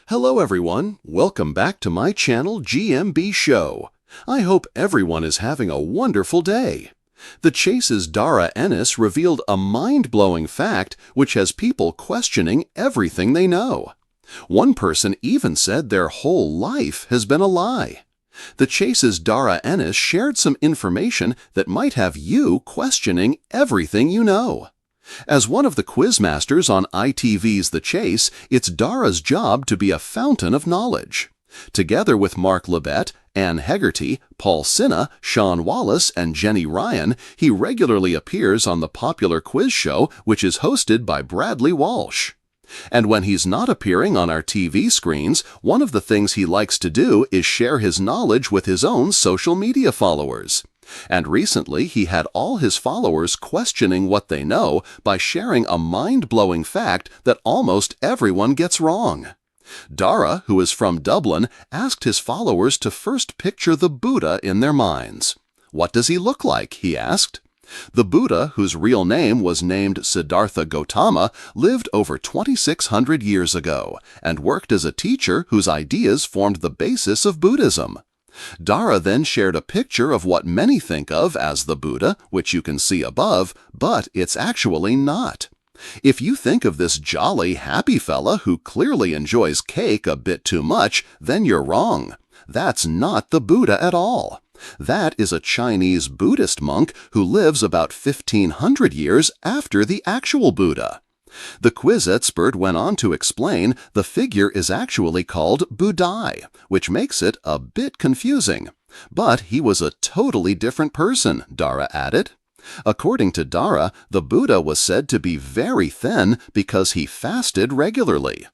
Hello everyone, welcome back to my channel GMB SHOW. I hope everyone is having a wonderful day. The Chase's Darragh Ennis revealed a mind-blowing fact which has people questioning everything they know. One person even said their whole life has been a lie. The Chase's Darragh Ennis shared some information that might have you questioning everything you know. As one of the quizmasters on ITV's The Chase, it's Darragh's job to be a fountain of knowledge. Together with Mark Labette, Anne Hegarty, Paul Sinha, Sean Wallace, and Jenny Ryan, he regularly appears on the popular quiz show which is hosted by Bradley Walsh. And when he's not appearing on our TV screens, one of the things he likes to do is share his knowledge with his own social media followers. And recently, he had all his followers questioning what they know by sharing a mind-blowing fact that almost everyone gets wrong. Darragh, who is from Dublin, asked his followers to first picture the Buddha in their minds. "What does he look like?" he asked. The Buddha, whose real name was named Siddhartha Gautama, lived over 2,600 years ago and worked as a teacher whose ideas formed the basis of Buddhism. Darragh then shared a picture of what many think of as the Buddha, which you can see above, but it's actually not. If you think of this jolly, happy fella who clearly enjoys cake a bit too much, then you're wrong. That's not the Buddha at all. That is a Chinese Buddhist monk who lives about 1,500 years after the actual Buddha. The quiz expert went on to explain the figure is actually called Budai, which makes it a bit confusing. But he was a totally different person, Darragh added. According to Darragh, the Buddha was said to be very thin because he fasted regularly.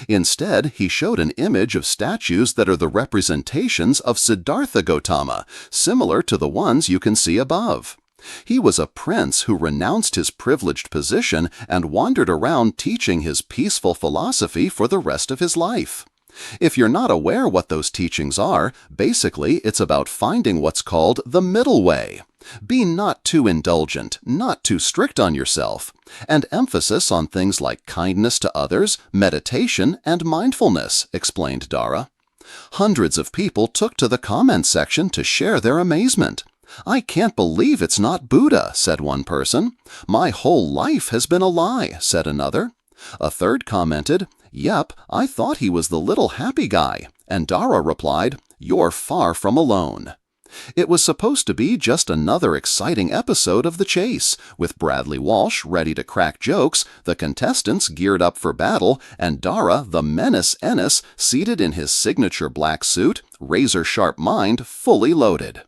Instead, he showed an image of statues that are the representations of Siddhartha Gautama, similar to the ones you can see above. He was a prince who renounced his privileged position and wandered around teaching his peaceful philosophy for the rest of his life. If you're not aware what those teachings are, basically it's about finding what's called the middle way. Be not too indulgent, not too strict on yourself, and emphasis on things like kindness to others, meditation, and mindfulness, explained Darragh. Hundreds of people took to the comments section to share their amazement. "I can't believe it's not Buddha," said one person. "My whole life has been a lie," said another. A third commented, "Yep, I thought he was the little happy guy," and Darragh replied, "You're far from alone." It was supposed to be just another exciting episode of The Chase, with Bradley Walsh ready to crack jokes, the contestants geared up for battle, and Darragh, the menace Ennis, seated in his signature black suit, razor-sharp mind, fully loaded.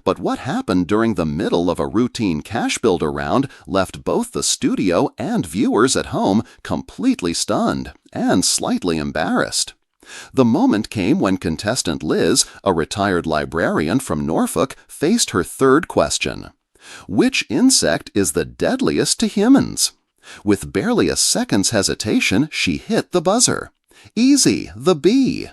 But what happened during the middle of a routine cash builder round left both the studio and viewers at home completely stunned and slightly embarrassed. The moment came when contestant Liz, a retired librarian from Norfolk, faced her third question. Which insect is the deadliest to humans? With barely a second's hesitation, she hit the buzzer. Easy, the bee.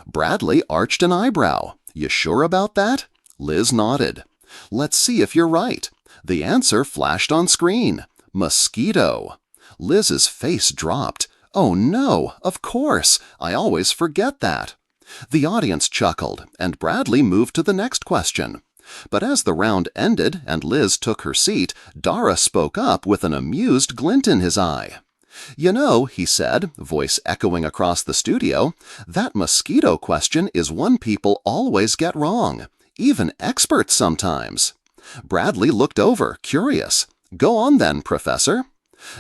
Bradley arched an eyebrow. You sure about that? Liz nodded. Let's see if you're right. The answer flashed on screen. Mosquito. Liz's face dropped. Oh no, of course, I always forget that. The audience chuckled, and Bradley moved to the next question. But as the round ended and Liz took her seat, Darragh spoke up with an amused glint in his eye. "You know," he said, voice echoing across the studio, "that mosquito question is one people always get wrong. Even experts sometimes." Bradley looked over, curious. "Go on then, Professor."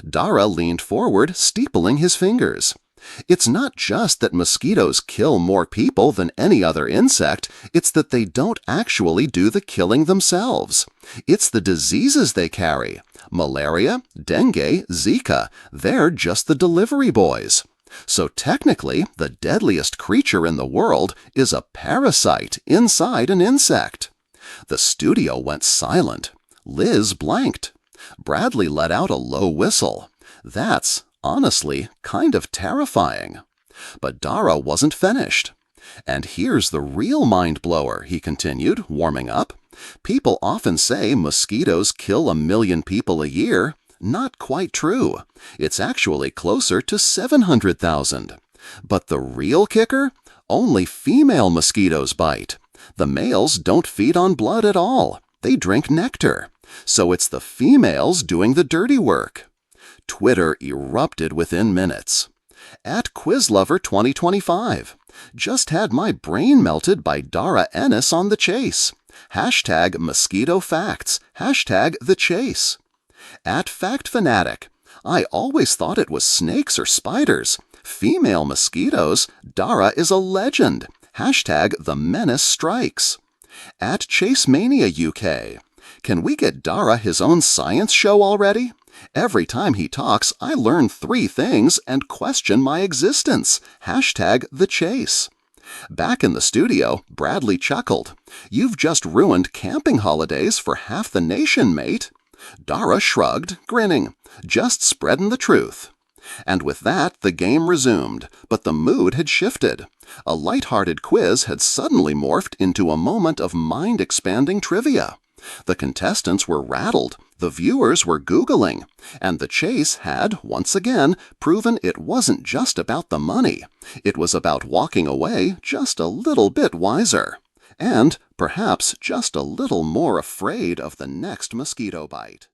Darragh leaned forward, steepling his fingers. "It's not just that mosquitoes kill more people than any other insect, it's that they don't actually do the killing themselves. It's the diseases they carry. Malaria, dengue, Zika, they're just the delivery boys. So technically, the deadliest creature in the world is a parasite inside an insect." The studio went silent. Liz blanked. Bradley let out a low whistle. That's, honestly, kind of terrifying. But Darragh wasn't finished. "And here's the real mind-blower," he continued, warming up. "People often say mosquitoes kill 1 million people a year. Not quite true. It's actually closer to 700,000. But the real kicker? Only female mosquitoes bite. The males don't feed on blood at all. They drink nectar. So it's the females doing the dirty work. Twitter erupted within minutes. At QuizLover2025. Just had my brain melted by Darragh Ennis on The Chase. Hashtag mosquito facts. Hashtag the chase. At FactFanatic. I always thought it was snakes or spiders. Female mosquitoes. Darragh is a legend. Hashtag the menace strikes. At ChaseMania UK. Can we get Darragh his own science show already? Every time he talks, I learn 3 things and question my existence. Hashtag the chase. Back in the studio, Bradley chuckled. You've just ruined camping holidays for half the nation, mate. Darragh shrugged, grinning. Just spreading the truth. And with that, the game resumed, but the mood had shifted. A light-hearted quiz had suddenly morphed into a moment of mind-expanding trivia. The contestants were rattled, the viewers were Googling, and the chase had, once again, proven it wasn't just about the money. It was about walking away just a little bit wiser. And, perhaps, just a little more afraid of the next mosquito bite.